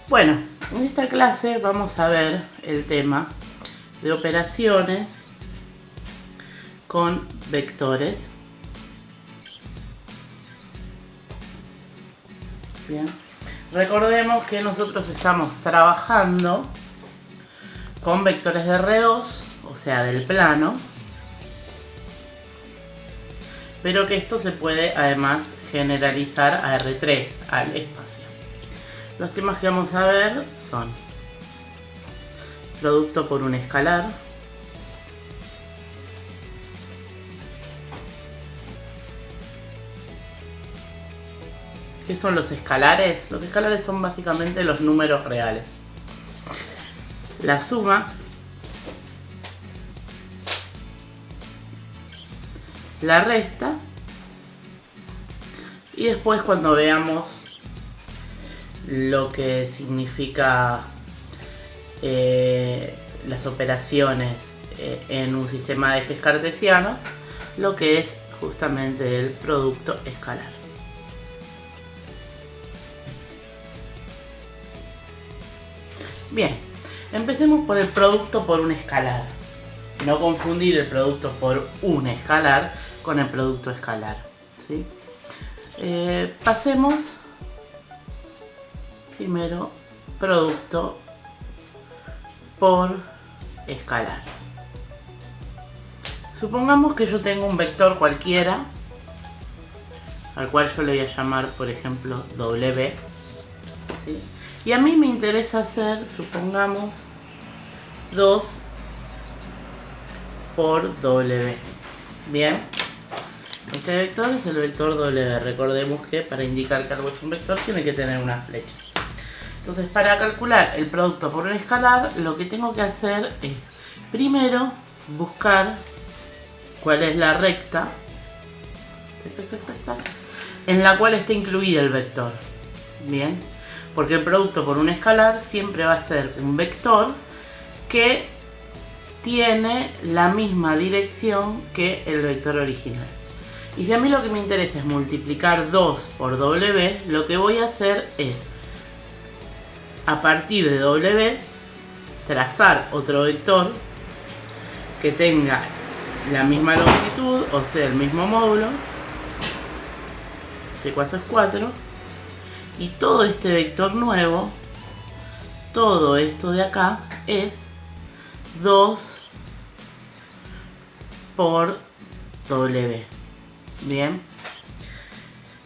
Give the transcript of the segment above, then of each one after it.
Bueno, en esta clase vamos a ver el tema de operaciones con vectores. Bien. Recordemos que nosotros estamos trabajando con vectores de R2, o sea, del plano, pero que esto se puede además generalizar a R3, al espacio. Los temas que vamos a ver son producto por un escalar, ¿qué son los escalares? Los escalares son básicamente los números reales. La suma, la resta, y después cuando veamos lo que significa las operaciones en un sistema de ejes cartesianos, lo que es justamente el producto escalar. Bien, empecemos por el producto por un escalar. No confundir el producto por un escalar con el producto escalar, ¿sí? Pasemos primero producto por escalar. Supongamos que yo tengo un vector cualquiera, al cual yo le voy a llamar, por ejemplo, W, ¿sí? Y a mí me interesa hacer, supongamos, 2 por W. Bien. Este vector es el vector W. Recordemos que para indicar que algo es un vector tiene que tener una flecha. Entonces, para calcular el producto por un escalar, lo que tengo que hacer es, primero, buscar cuál es la recta en la cual está incluido el vector. Bien. Porque el producto por un escalar siempre va a ser un vector que tiene la misma dirección que el vector original. Y si a mí lo que me interesa es multiplicar 2 por W, lo que voy a hacer es, a partir de W, trazar otro vector que tenga la misma longitud, o sea, el mismo módulo. Este caso es 4. Y todo este vector nuevo, todo esto de acá, es 2 por W. Bien.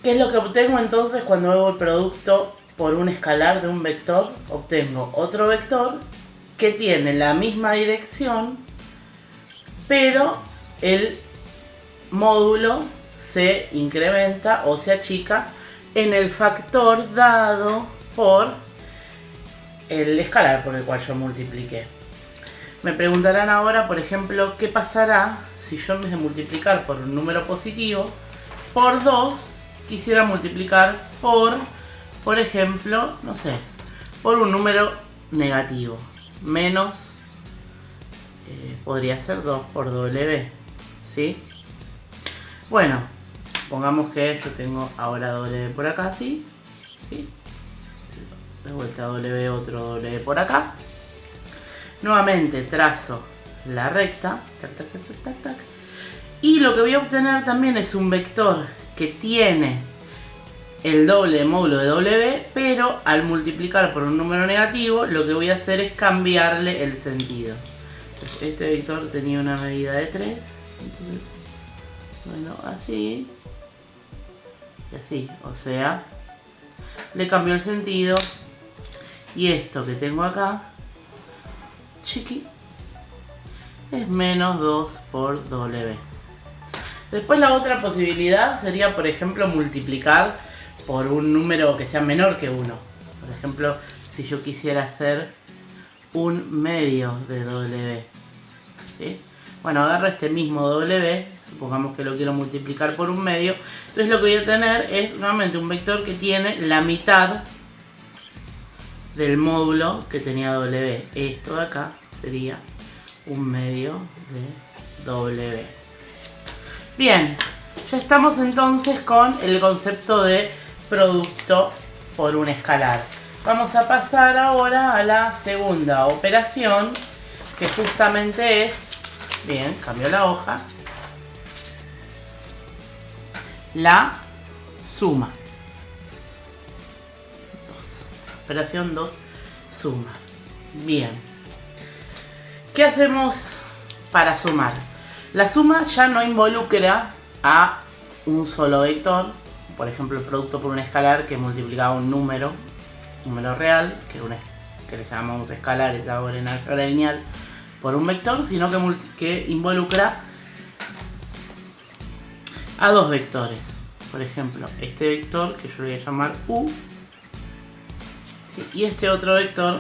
¿Qué es lo que obtengo entonces cuando hago el producto por un escalar de un vector? Obtengo otro vector que tiene la misma dirección, pero el módulo se incrementa o se achica en el factor dado por el escalar por el cual yo multipliqué. Me preguntarán ahora, por ejemplo, ¿qué pasará si yo en vez de multiplicar por un número positivo, por 2, quisiera multiplicar por ejemplo, no sé, por un número negativo? Menos, podría ser 2 por W, ¿sí? Bueno, pongamos que yo tengo ahora W por acá, ¿sí? ¿Sí? De vuelta W, otro W por acá. Nuevamente trazo la recta. Tac, tac, tac, tac, tac, tac. Y lo que voy a obtener también es un vector que tiene el doble de módulo de W, pero al multiplicar por un número negativo, lo que voy a hacer es cambiarle el sentido. Entonces, este vector tenía una medida de 3. Entonces, bueno, así. Y así, o sea, le cambio el sentido. Y esto que tengo acá, chiqui, es menos 2 por W. Después la otra posibilidad sería, por ejemplo, multiplicar por un número que sea menor que 1. Por ejemplo, si yo quisiera hacer un medio de W, ¿sí? Bueno, agarro este mismo W, supongamos que lo quiero multiplicar por un medio. Entonces lo que voy a tener es nuevamente un vector que tiene la mitad del módulo que tenía W. Esto de acá sería un medio de W. Bien, ya estamos entonces con el concepto de producto por un escalar. Vamos a pasar ahora a la segunda operación, que justamente es, bien, cambio la hoja, la suma. Operación 2, suma. Bien. ¿Qué hacemos para sumar? La suma ya no involucra a un solo vector. Por ejemplo, el producto por un escalar que multiplicaba un número real, que le llamamos escalar, es ahora en álgebra lineal, por un vector, sino que involucra a dos vectores. Por ejemplo, este vector que yo le voy a llamar U, y este otro vector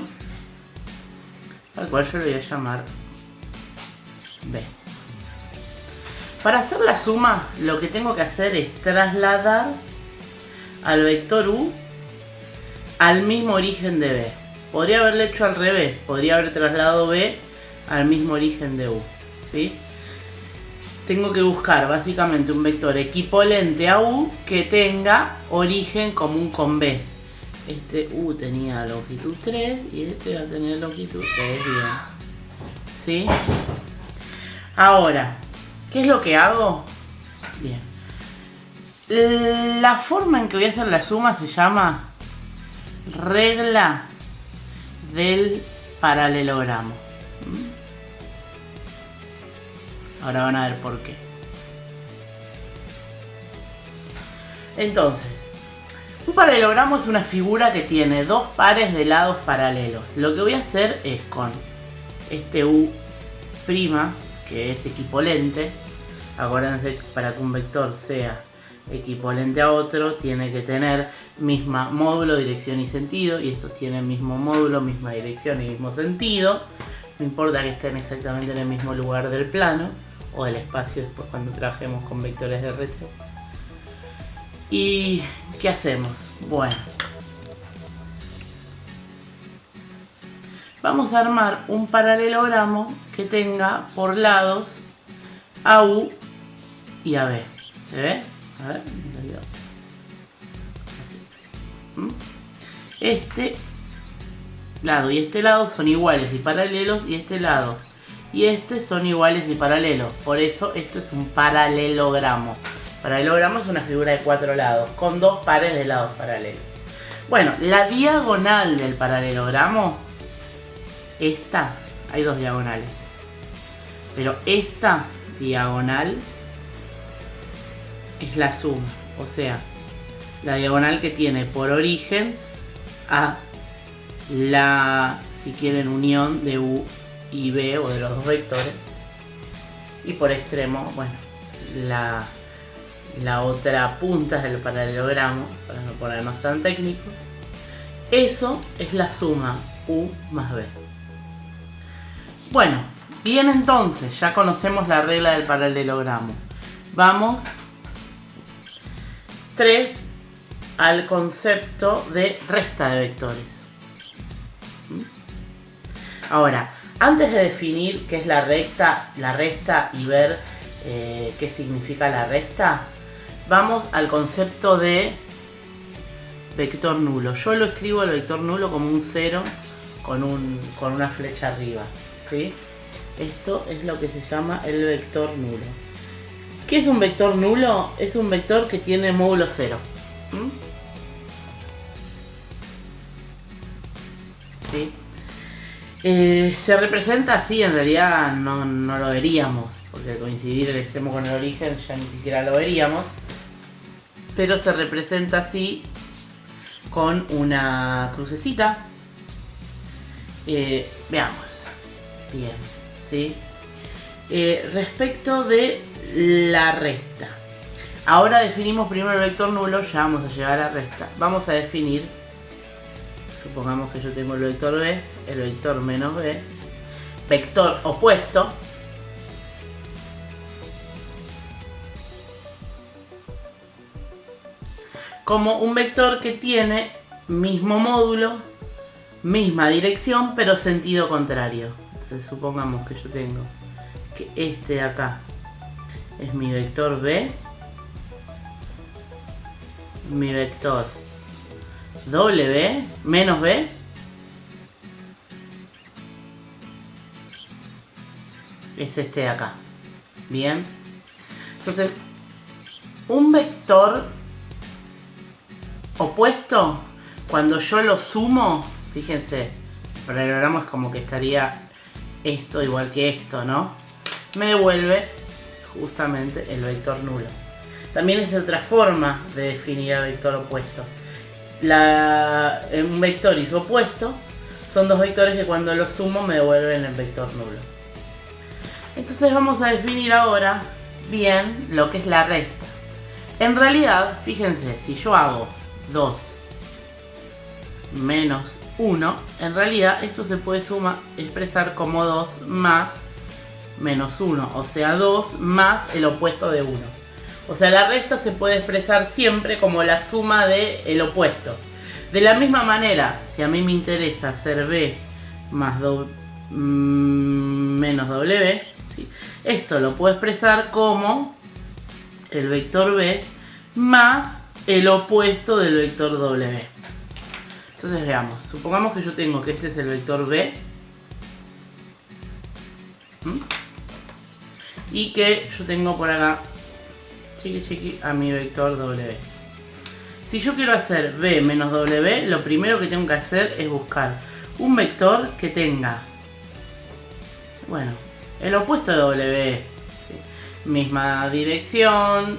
al cual yo le voy a llamar B. Para hacer la suma, lo que tengo que hacer es trasladar al vector U al mismo origen de B. Podría haberlo hecho al revés, podría haber trasladado B al mismo origen de U, ¿sí? Tengo que buscar básicamente un vector equivalente a U que tenga origen común con B. Este U tenía longitud 3 y este va a tener longitud 3, bien. ¿Sí? Ahora, ¿qué es lo que hago? Bien. La forma en que voy a hacer la suma se llama regla del paralelogramo. Ahora van a ver por qué. Entonces, un paralelogramo es una figura que tiene dos pares de lados paralelos. Lo que voy a hacer es con este U', que es equivalente. Acuérdense que para que un vector sea equivalente a otro, tiene que tener misma módulo, dirección y sentido. Y estos tienen mismo módulo, misma dirección y mismo sentido. No importa que estén exactamente en el mismo lugar del plano o del espacio después cuando trabajemos con vectores de RT. ¿Y qué hacemos? Bueno, vamos a armar un paralelogramo que tenga por lados a U y a B. ¿Se ve? A ver, este lado y este lado son iguales y paralelos, y este lado y este son iguales y paralelos. Por eso esto es un paralelogramo. Paralelogramo es una figura de 4 lados con dos pares de lados paralelos. Bueno, la diagonal del paralelogramo, esta, hay dos diagonales, pero esta diagonal es la suma, o sea, la diagonal que tiene por origen a la, si quieren, unión de U y B, o de los dos vectores, y por extremo, bueno, la otra punta del paralelogramo, para no ponernos tan técnicos. Eso es la suma U más B. Bueno, bien, entonces ya conocemos la regla del paralelogramo. Vamos 3 al concepto de resta de vectores. Ahora, antes de definir qué es la resta y ver qué significa la resta, vamos al concepto de vector nulo. Yo lo escribo el vector nulo como un 0 con una flecha arriba, ¿sí? Esto es lo que se llama el vector nulo. ¿Qué es un vector nulo? Es un vector que tiene módulo 0. ¿Sí? Se representa así, en realidad no lo veríamos, porque al coincidir el extremo con el origen ya ni siquiera lo veríamos, pero se representa así con una crucecita. Veamos bien, ¿sí? Respecto de la resta, ahora definimos primero el vector nulo, ya vamos a llegar a la resta. Vamos a definir, supongamos que yo tengo el vector B, el vector menos B, vector opuesto, como un vector que tiene mismo módulo, misma dirección, pero sentido contrario. Entonces supongamos que yo tengo que este de acá es mi vector B, mi vector W menos B es este de acá. Bien. Entonces, un vector opuesto, cuando yo lo sumo, fíjense, el paralelogramo es como que estaría esto igual que esto, ¿no? Me devuelve justamente el vector nulo. También es otra forma de definir el vector opuesto. Un vector y su opuesto son dos vectores que cuando los sumo me devuelven el vector nulo. Entonces vamos a definir ahora bien lo que es la resta. En realidad, fíjense, si yo hago 2 menos 1, en realidad esto se puede expresar como 2 más menos 1, o sea 2 más el opuesto de 1. O sea, la resta se puede expresar siempre como la suma del opuesto. De la misma manera, si a mí me interesa hacer B más menos W, ¿sí? Esto lo puedo expresar como el vector B más el opuesto del vector W. Entonces veamos, supongamos que yo tengo que este es el vector B y que yo tengo por acá a mi vector W. Si yo quiero hacer B menos W, lo primero que tengo que hacer es buscar un vector que tenga, bueno, el opuesto de W, ¿sí? Misma dirección,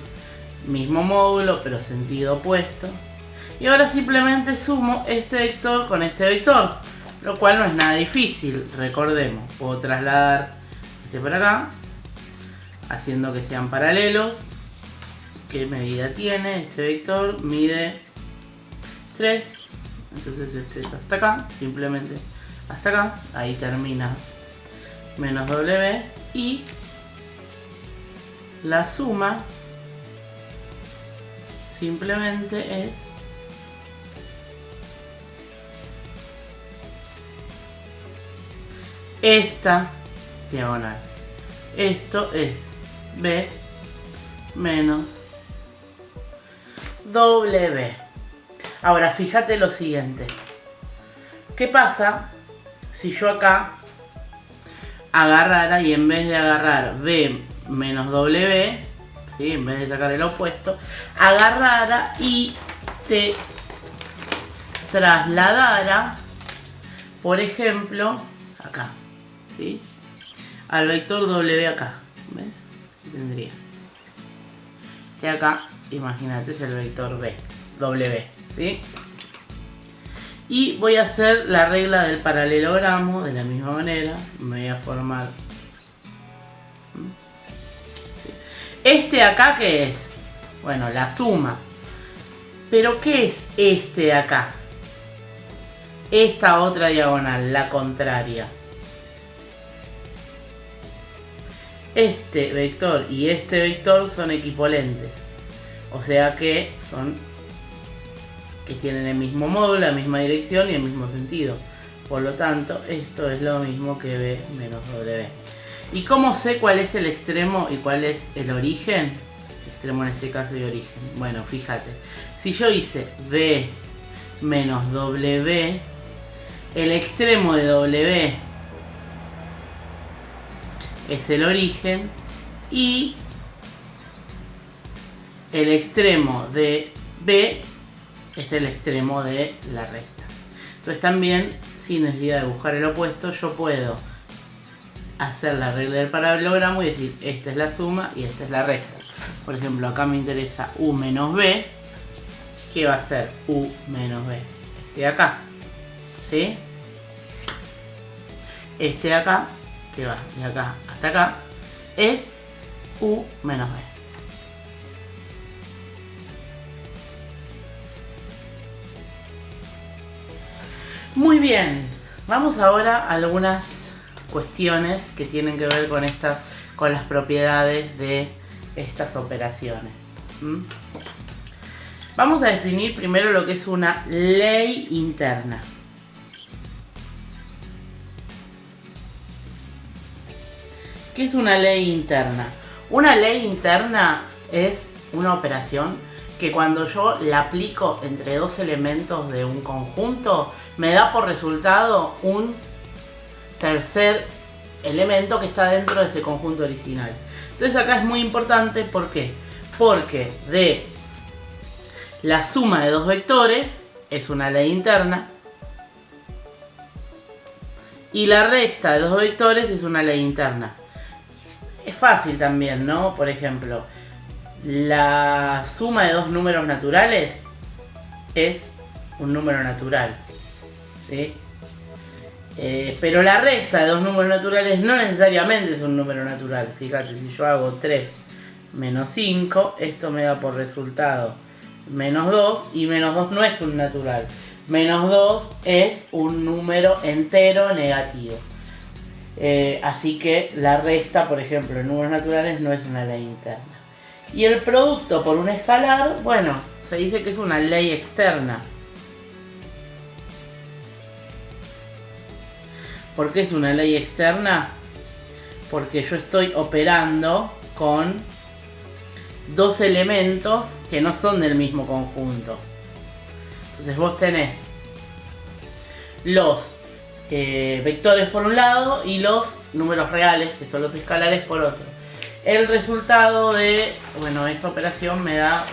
mismo módulo, pero sentido opuesto. Y ahora simplemente sumo este vector con este vector, lo cual no es nada difícil, recordemos. Puedo trasladar este por acá, haciendo que sean paralelos. ¿Qué medida tiene? Este vector mide 3, entonces este es hasta acá, simplemente hasta acá, ahí termina menos W y la suma simplemente es esta diagonal. Esto es B menos W. Ahora fíjate lo siguiente. ¿Qué pasa si yo acá agarrara y en vez de agarrar B menos W, ¿sí? En vez de sacar el opuesto, agarrara y te trasladara, por ejemplo, acá, ¿sí? Al vector W acá, ¿ves? Tendría este acá, imagínate, es el vector B, W, ¿sí? Y voy a hacer la regla del paralelogramo de la misma manera. Me voy a formar. ¿Este acá qué es? Bueno, la suma. ¿Pero qué es este de acá? Esta otra diagonal, la contraria. Este vector y este vector son equipolentes. O sea que tienen el mismo módulo, la misma dirección y el mismo sentido. Por lo tanto, esto es lo mismo que B menos W. ¿Y cómo sé cuál es el extremo y cuál es el origen? Extremo en este caso y origen. Bueno, fíjate. Si yo hice B menos W, el extremo de W es el origen y el extremo de B es el extremo de la resta. Entonces también, sin necesidad de buscar el opuesto, yo puedo hacer la regla del paralelogramo y decir, esta es la suma y esta es la resta. Por ejemplo, acá me interesa U menos B. ¿Qué va a ser U menos B? Este de acá, ¿sí? Este de acá, que va de acá hasta acá, es U menos B. Muy bien, vamos ahora a algunas cuestiones que tienen que ver con las propiedades de estas operaciones. Vamos a definir primero lo que es una ley interna. ¿Qué es una ley interna? Una ley interna es una operación que cuando yo la aplico entre dos elementos de un conjunto, me da por resultado un tercer elemento que está dentro de ese conjunto original. Entonces acá es muy importante, ¿por qué? Porque de la suma de dos vectores es una ley interna y la resta de dos vectores es una ley interna. Es fácil también, ¿no? Por ejemplo, la suma de dos números naturales es un número natural, ¿sí? Pero la resta de dos números naturales no necesariamente es un número natural. Fíjate, si yo hago 3 menos 5, esto me da por resultado menos 2, y menos 2 no es un natural. Menos 2 es un número entero negativo. Así que la resta, por ejemplo, en números naturales no es una ley interna. Y el producto por un escalar, bueno, se dice que es una ley externa. ¿Por qué es una ley externa? Porque yo estoy operando con dos elementos que no son del mismo conjunto. Entonces vos tenés los vectores por un lado y los números reales, que son los escalares, por otro. El resultado de, bueno, esa operación me da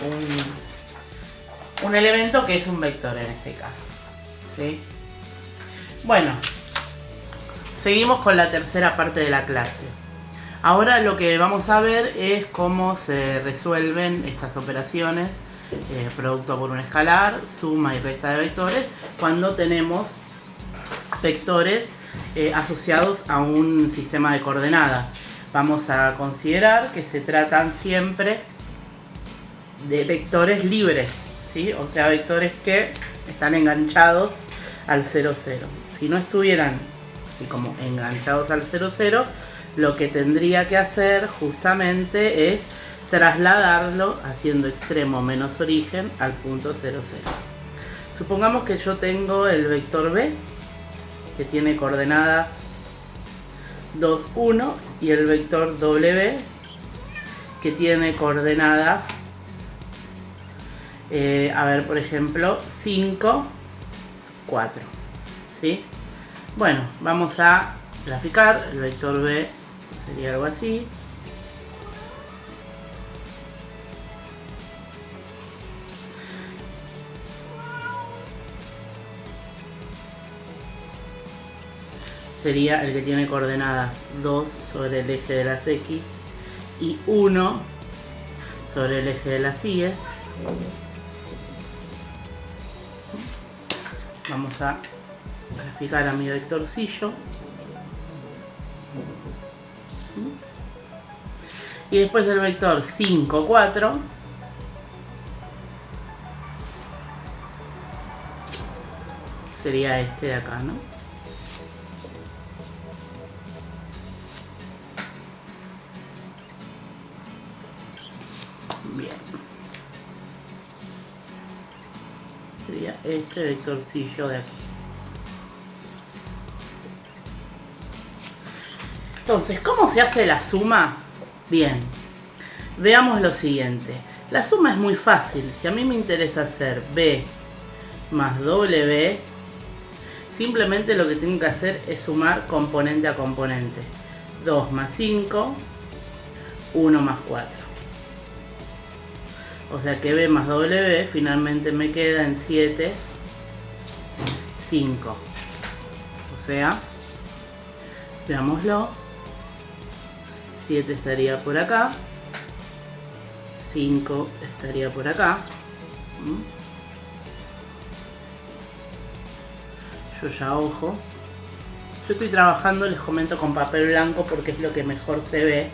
un elemento que es un vector en este caso, ¿sí? Bueno, seguimos con la tercera parte de la clase. Ahora lo que vamos a ver es cómo se resuelven estas operaciones, producto por un escalar, suma y resta de vectores, cuando tenemos vectores asociados a un sistema de coordenadas. Vamos a considerar que se tratan siempre de vectores libres, ¿sí? O sea, vectores que están enganchados al 0, 0. Si no estuvieran así como enganchados al 0, 0, lo que tendría que hacer justamente es trasladarlo haciendo extremo menos origen al punto 0, 0. Supongamos que yo tengo el vector B, que tiene coordenadas 2, 1, y el vector W, que tiene coordenadas, a ver, por ejemplo, 5, 4, ¿sí? Bueno, vamos a graficar. El vector B sería algo así. Sería el que tiene coordenadas 2 sobre el eje de las X y 1 sobre el eje de las Y. Vamos a graficar a mi vectorcillo. Y después del vector 5, 4, sería este de acá, ¿no? Bien. Sería este vectorcillo de aquí. Entonces, ¿cómo se hace la suma? Bien, veamos lo siguiente. La suma es muy fácil. Si a mí me interesa hacer B más W, simplemente lo que tengo que hacer es sumar componente a componente. 2 más 5, 1 más 4. O sea que B más W finalmente me queda en 7, 5. O sea, veámoslo. 7 estaría por acá. 5 estaría por acá. Yo ya, ojo. Yo estoy trabajando, les comento, con papel blanco porque es lo que mejor se ve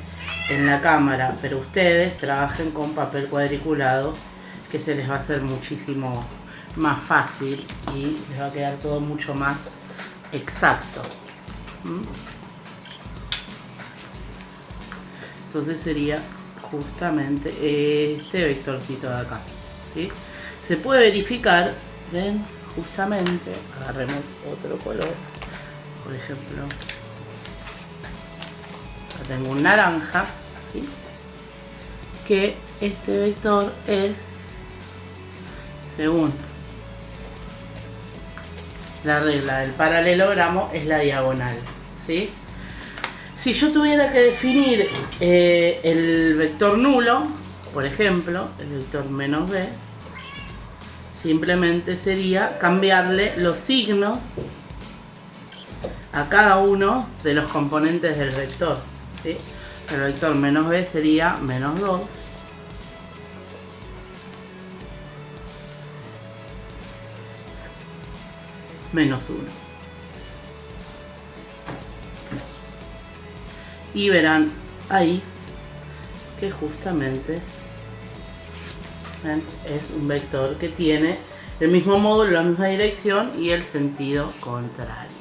en la cámara, pero ustedes trabajen con papel cuadriculado, que se les va a hacer muchísimo más fácil y les va a quedar todo mucho más exacto. Entonces sería justamente este vectorcito de acá, ¿sí? Se puede verificar, ven, justamente, agarremos otro color, por ejemplo, acá tengo un naranja, ¿sí? Que este vector es según la regla del paralelogramo, es la diagonal, ¿sí? Si yo tuviera que definir el vector nulo, por ejemplo, el vector menos b, simplemente sería cambiarle los signos a cada uno de los componentes del vector, ¿sí? El vector menos b sería menos 2, menos 1. Y verán ahí que justamente, ¿ven?, es un vector que tiene el mismo módulo, la misma dirección y el sentido contrario.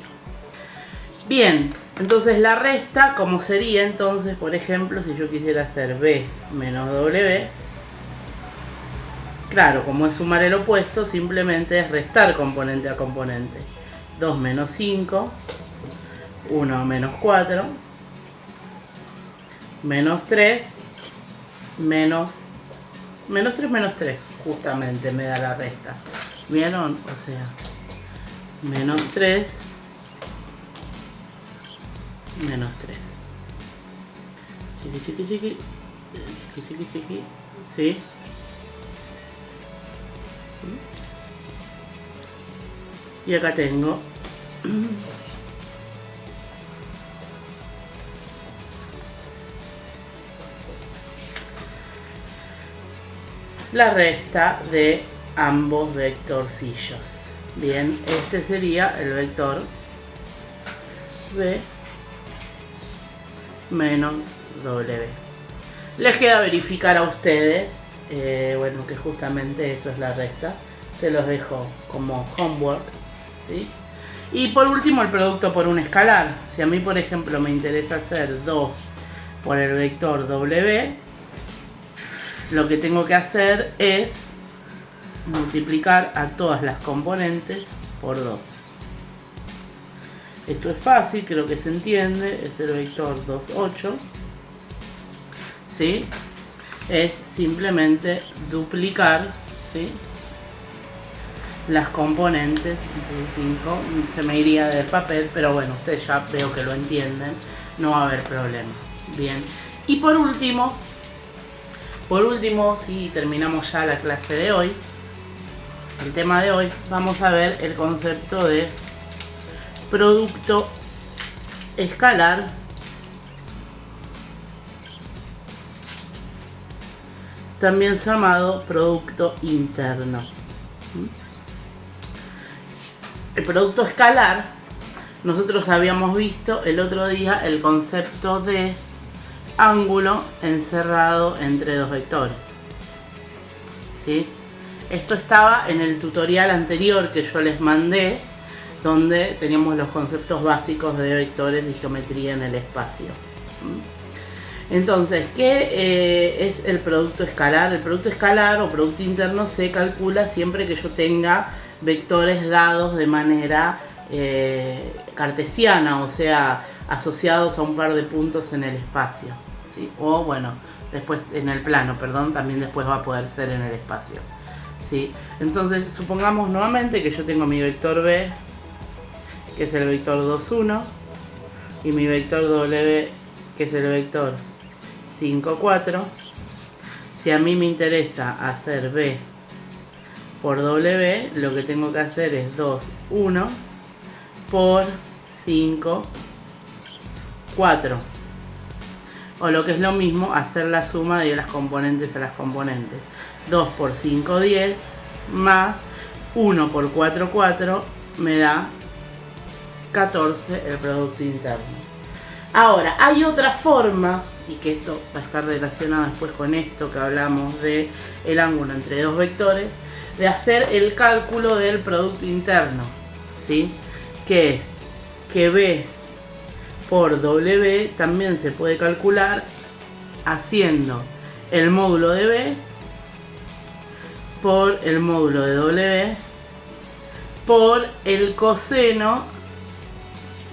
Bien, entonces la resta, como sería entonces, por ejemplo, si yo quisiera hacer b menos w, claro, como es sumar el opuesto, simplemente es restar componente a componente. 2 menos 5, 1 menos 4, menos 3, menos 3, justamente me da la resta. ¿Vieron? O sea, menos 3, menos 3. Chiqui, chiqui, chiqui. Chiqui, chiqui, chiqui. ¿Sí? Y acá tengo la resta de ambos vectorcillos. Bien, este sería el vector b menos w. Les queda verificar a ustedes, bueno, que justamente eso es la resta. Se los dejo como homework, ¿sí? Y por último, el producto por un escalar. Si a mí, por ejemplo, me interesa hacer 2 por el vector w, lo que tengo que hacer es multiplicar a todas las componentes por 2. Esto es fácil, creo que se entiende. Es el vector 2, 8. ¿Sí? Es simplemente duplicar, ¿sí?, las componentes. 5, se me iría del papel, pero bueno, ustedes ya veo que lo entienden, no va a haber problema. Bien, y por último, si terminamos ya la clase de hoy, el tema de hoy, vamos a ver el concepto de producto escalar también llamado producto interno. El producto escalar, nosotros habíamos visto el otro día el concepto de ángulo encerrado entre dos vectores, ¿sí? Esto estaba en el tutorial anterior que yo les mandé, donde teníamos los conceptos básicos de vectores y geometría en el espacio. Entonces, ¿qué es el producto escalar? El producto escalar o producto interno se calcula siempre que yo tenga vectores dados de manera cartesiana, o sea, asociados a un par de puntos en el espacio, ¿sí? O bueno, después en el plano, perdón, también después va a poder ser en el espacio, ¿sí? Entonces, supongamos nuevamente que yo tengo mi vector b, que es el vector 2, 1, y mi vector w, que es el vector 5, 4. Si a mí me interesa hacer b por w, lo que tengo que hacer es 2, 1 por 5, 4. O lo que es lo mismo, hacer la suma de las componentes a las componentes. 2 por 5, 10, más 1 por 4, 4, me da 14 el producto interno. Ahora, hay otra forma, y que esto va a estar relacionado después con esto que hablamos de el ángulo entre dos vectores, de hacer el cálculo del producto interno, ¿sí? Que es que b por w también se puede calcular haciendo el módulo de b por el módulo de w por el coseno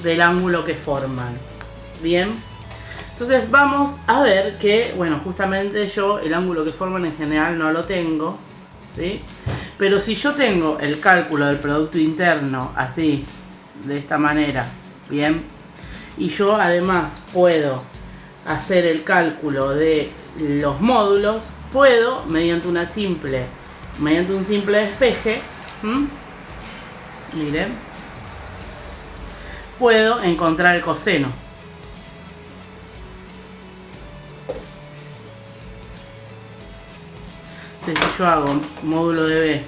del ángulo que forman. Bien, entonces vamos a ver que, bueno, justamente yo el ángulo que forman en general no lo tengo, ¿sí? Pero si yo tengo el cálculo del producto interno así, de esta manera, bien, y yo además puedo hacer el cálculo de los módulos, puedo mediante un simple despeje, miren, puedo encontrar el coseno. Entonces, si yo hago módulo de B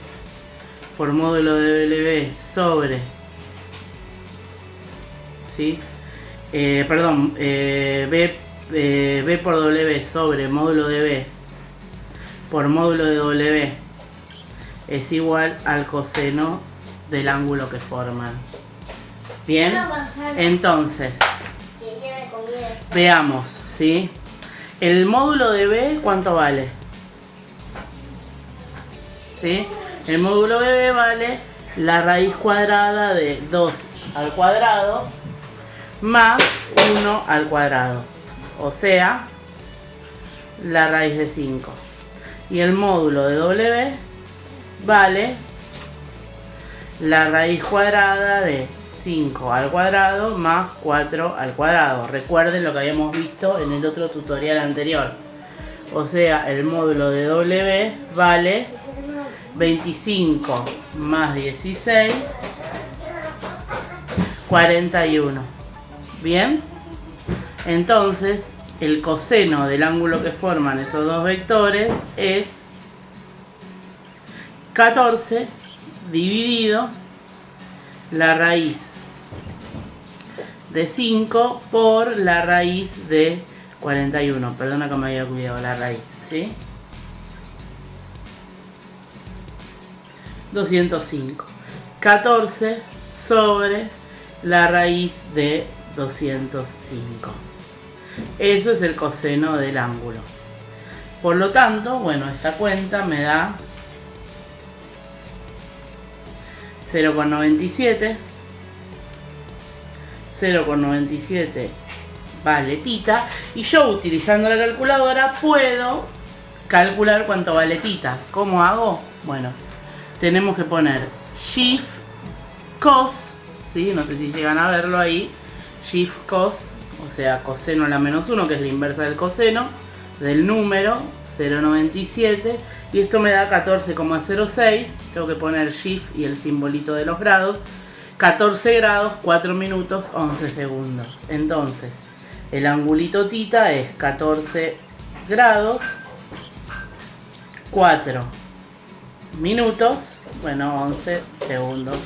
por módulo de LB sobre, ¿sí? B por W sobre módulo de B por módulo de W es igual al coseno del ángulo que forman. Bien, entonces veamos, ¿sí? El módulo de B, ¿cuánto vale? ¿Sí? El módulo de B vale la raíz cuadrada de 2 al cuadrado más 1 al cuadrado, o sea, la raíz de 5. Y el módulo de W vale la raíz cuadrada de 5 al cuadrado más 4 al cuadrado. Recuerden lo que habíamos visto en el otro tutorial anterior. O sea, el módulo de W vale 25 más 16, 41. Bien, entonces el coseno del ángulo que forman esos dos vectores es 14 dividido la raíz de 5 por la raíz de 41. Perdona que me había olvidado la raíz, ¿sí? 205. 14 sobre la raíz de 205. Eso es el coseno del ángulo. Por lo tanto, bueno, esta cuenta me da 0,97. 0,97 vale tita. Y yo, utilizando la calculadora, puedo calcular cuánto vale tita. ¿Cómo hago? Bueno, tenemos que poner shift cos, ¿sí? No sé si llegan a verlo ahí. Shift cos, o sea, coseno a la menos 1, que es la inversa del coseno del número 0,97, y esto me da 14,06. Tengo que poner shift y el simbolito de los grados. 14 grados, 4 minutos, 11 segundos. Entonces, el angulito tita es 14 grados, 4 minutos, bueno, 11 segundos,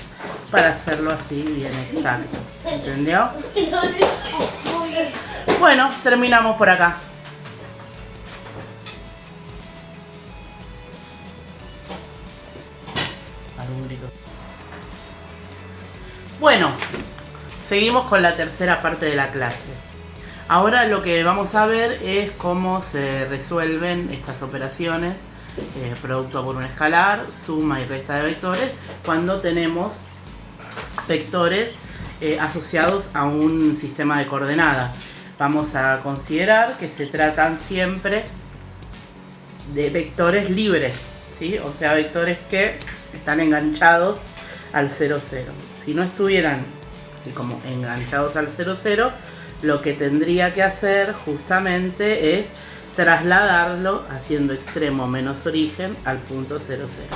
para hacerlo así bien exacto. ¿Entendió? Bueno, terminamos por acá. Bueno, seguimos con la tercera parte de la clase. Ahora lo que vamos a ver es cómo se resuelven estas operaciones, producto por un escalar, suma y resta de vectores, cuando tenemos vectores asociados a un sistema de coordenadas. Vamos a considerar que se tratan siempre de vectores libres, ¿sí? O sea, vectores que están enganchados al 0, 0. Si no estuvieran así como enganchados al 0, 0, lo que tendría que hacer justamente es trasladarlo haciendo extremo menos origen al punto 0, 0.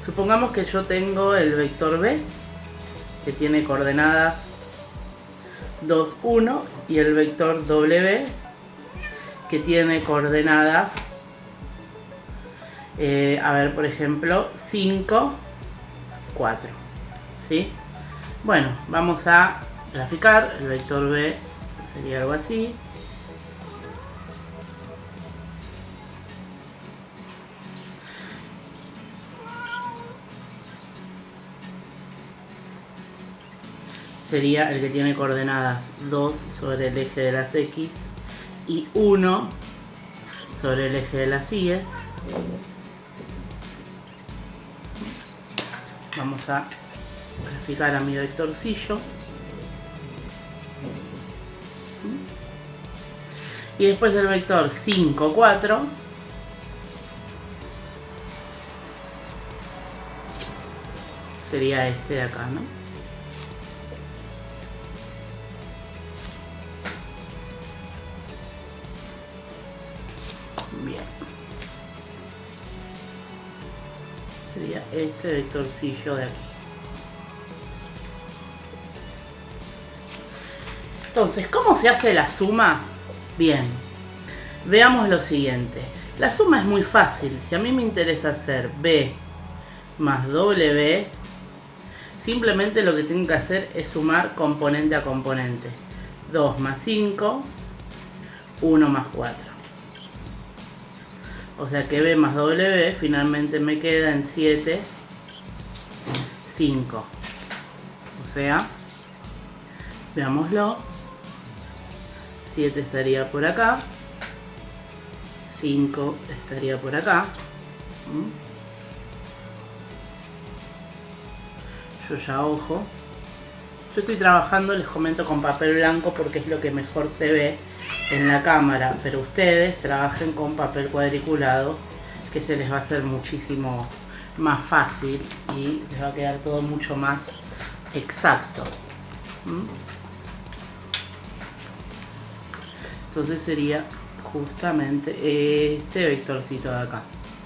Supongamos que yo tengo el vector B, que tiene coordenadas 2, 1, y el vector W, que tiene coordenadas, por ejemplo, 5, 4. ¿Sí? Bueno, vamos a graficar. El vector B sería algo así. Sería el que tiene coordenadas 2 sobre el eje de las X y 1 sobre el eje de las Y. Vamos a graficar a mi vectorcillo. Y después del vector 5, 4, sería este de acá, ¿no? Bien. Sería este vectorcillo de aquí. Entonces, ¿cómo se hace la suma? Bien, veamos lo siguiente. La suma es muy fácil. Si a mí me interesa hacer B más W, simplemente lo que tengo que hacer es sumar componente a componente. 2 más 5, 1 más 4. O sea que B más W finalmente me queda en 7, 5. O sea, veámoslo. 7 estaría por acá. 5 estaría por acá. Yo ya ojo. Yo estoy trabajando, les comento, con papel blanco porque es lo que mejor se ve en la cámara, pero ustedes trabajen con papel cuadriculado, que se les va a hacer muchísimo más fácil y les va a quedar todo mucho más exacto. Entonces sería justamente este vectorcito de acá,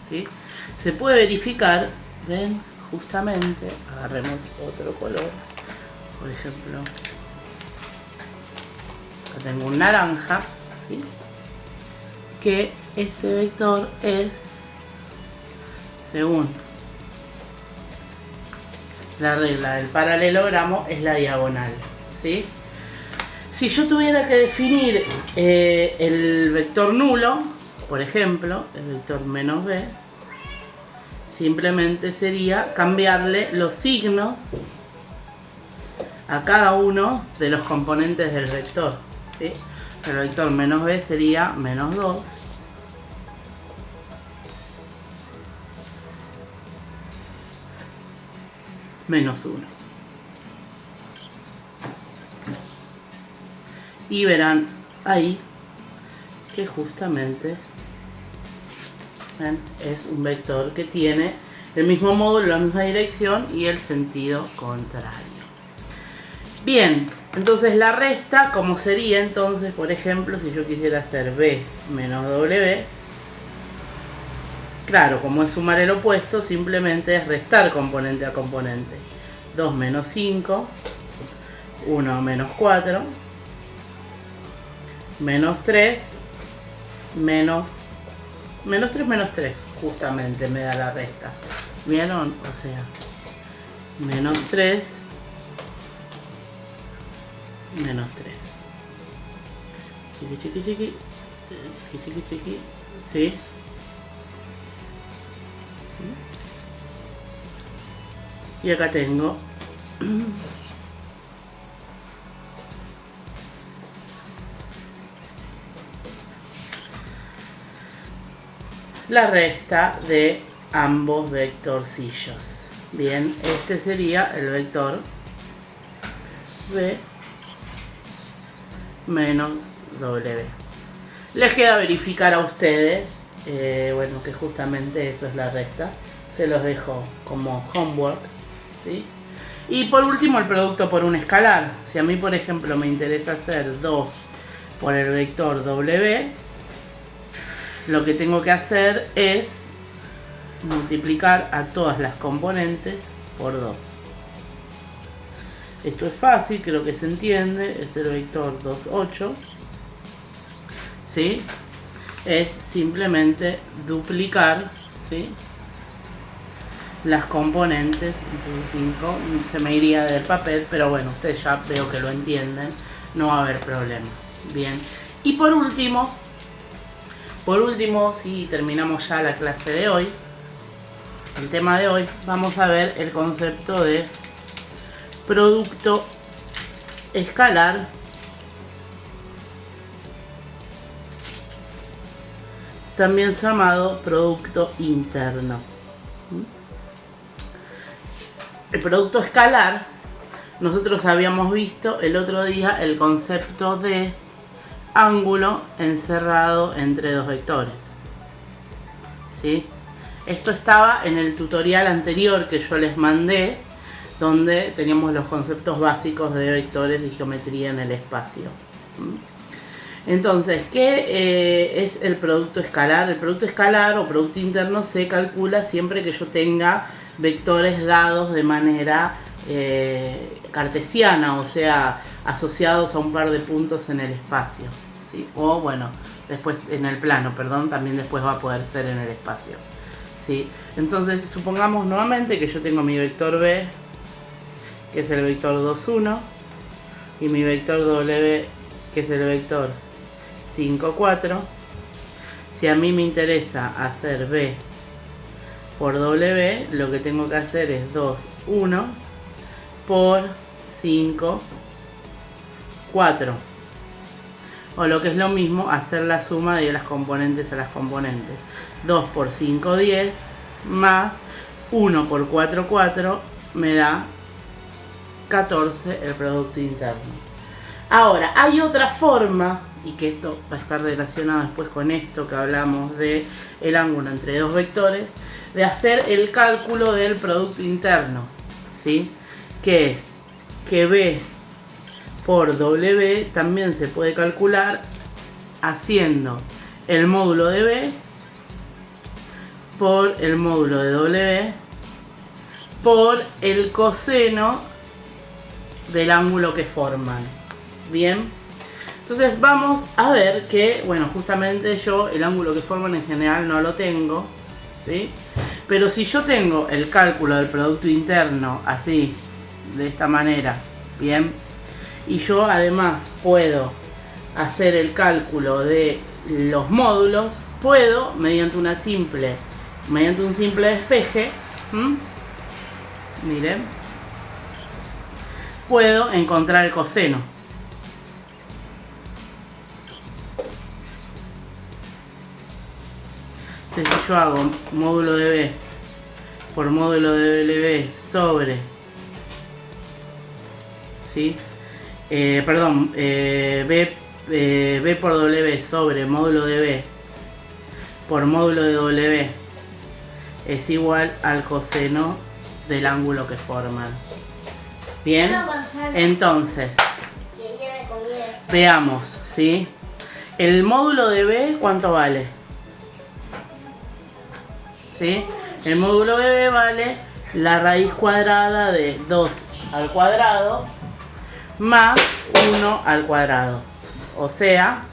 ¿sí? Se puede verificar, ven, justamente, agarremos otro color, por ejemplo, acá tengo un naranja, ¿sí? Que este vector es, según la regla del paralelogramo, es la diagonal, ¿sí? Si yo tuviera que definir el vector nulo, por ejemplo, el vector menos b, simplemente sería cambiarle los signos a cada uno de los componentes del vector, ¿sí? El vector menos b sería menos 2, menos 1. Y verán ahí que justamente, ¿ven?, es un vector que tiene el mismo módulo, la misma dirección y el sentido contrario. Bien, entonces la resta, como sería entonces, por ejemplo, si yo quisiera hacer B menos W, claro, como es sumar el opuesto, simplemente es restar componente a componente. 2 menos 5, 1 menos 4, menos 3, menos 3, menos 3, justamente me da la resta. ¿Vieron? O sea, menos 3, menos 3. Chiqui, chiqui, chiqui. Chiqui, chiqui, chiqui. ¿Sí? Y acá tengo la resta de ambos vectorcillos. Bien, este sería el vector B menos W. Les queda verificar a ustedes, bueno, que justamente eso es la resta. Se los dejo como homework, ¿sí? Y por último, el producto por un escalar. Si a mí, por ejemplo, me interesa hacer 2 por el vector W, lo que tengo que hacer es multiplicar a todas las componentes por 2. Esto es fácil, creo que se entiende. Es el vector 2, 8. ¿Sí? Es simplemente duplicar, ¿sí?, las componentes. Entonces 5 se me iría del papel, pero bueno, ustedes ya veo que lo entienden, no va a haber problema. Bien, y por último, si terminamos ya la clase de hoy, el tema de hoy, vamos a ver el concepto de producto escalar también llamado producto interno. El producto escalar, nosotros habíamos visto el otro día el concepto de ángulo encerrado entre dos vectores, ¿sí? Esto estaba en el tutorial anterior que yo les mandé, donde teníamos los conceptos básicos de vectores y geometría en el espacio. Entonces, ¿qué es el producto escalar? El producto escalar o producto interno se calcula siempre que yo tenga vectores dados de manera cartesiana, o sea, asociados a un par de puntos en el espacio, ¿sí? O bueno, después en el plano, perdón, también después va a poder ser en el espacio, ¿sí? Entonces, supongamos nuevamente que yo tengo mi vector B, que es el vector 2, 1, y mi vector W, que es el vector 5, 4. Si a mí me interesa hacer B por W, lo que tengo que hacer es 2, 1 por 5, 4. O lo que es lo mismo, hacer la suma de las componentes a las componentes. 2 por 5, 10, más 1 por 4, 4, me da 14 el producto interno. Ahora, hay otra forma, y que esto va a estar relacionado después con esto que hablamos de el ángulo entre dos vectores, de hacer el cálculo del producto interno, ¿sí? Que es que B por W también se puede calcular haciendo el módulo de B por el módulo de W por el coseno del ángulo que forman. Bien, entonces vamos a ver que, bueno, justamente yo el ángulo que forman en general no lo tengo, ¿sí? Pero si yo tengo el cálculo del producto interno así, de esta manera, bien, y yo además puedo hacer el cálculo de los módulos, puedo, mediante un simple despeje, miren, puedo encontrar el coseno. Entonces, si yo hago módulo de B por módulo de W sobre, ¿sí? B por W sobre módulo de B por módulo de W es igual al coseno del ángulo que forman. Bien, entonces veamos, ¿sí? El módulo de B, ¿cuánto vale? ¿Sí? El módulo de B vale la raíz cuadrada de 2 al cuadrado más 1 al cuadrado, o sea,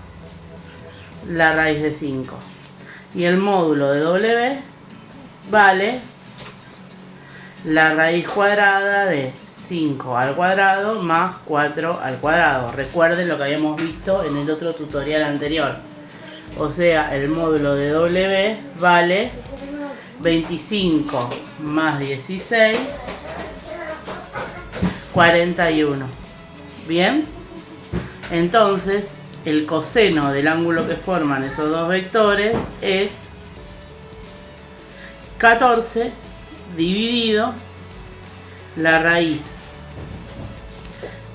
la raíz de 5. Y el módulo de W vale la raíz cuadrada de 5 al cuadrado más 4 al cuadrado. Recuerden lo que habíamos visto en el otro tutorial anterior. O sea, el módulo de W vale 25 más 16, 41. Bien, entonces el coseno del ángulo que forman esos dos vectores es 14 dividido la raíz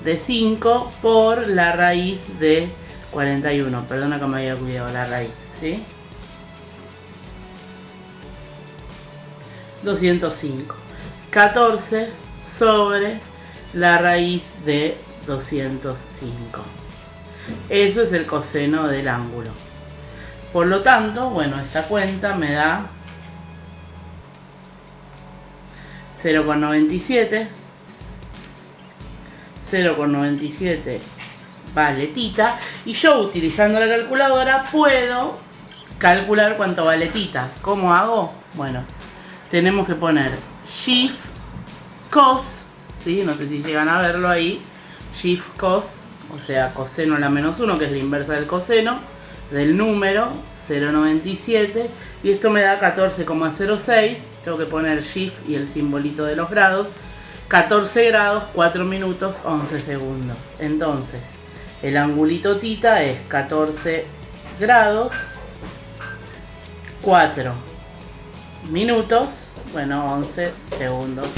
de 5 por la raíz de 41. Perdona que me había olvidado la raíz, ¿sí? 205. 14 sobre la raíz de 205. Eso es el coseno del ángulo. Por lo tanto, bueno, esta cuenta me da 0,97. 0,97 vale tita. Y yo, utilizando la calculadora, puedo calcular cuánto vale tita. ¿Cómo hago? Bueno, tenemos que poner shift cos, ¿sí? No sé si llegan a verlo ahí. Shift cos, o sea, coseno a la menos 1, que es la inversa del coseno del número 0,97, y esto me da 14,06. Tengo que poner shift y el simbolito de los grados. 14 grados, 4 minutos, 11 segundos. Entonces, el angulito tita es 14 grados, 4 minutos, bueno, 11 segundos.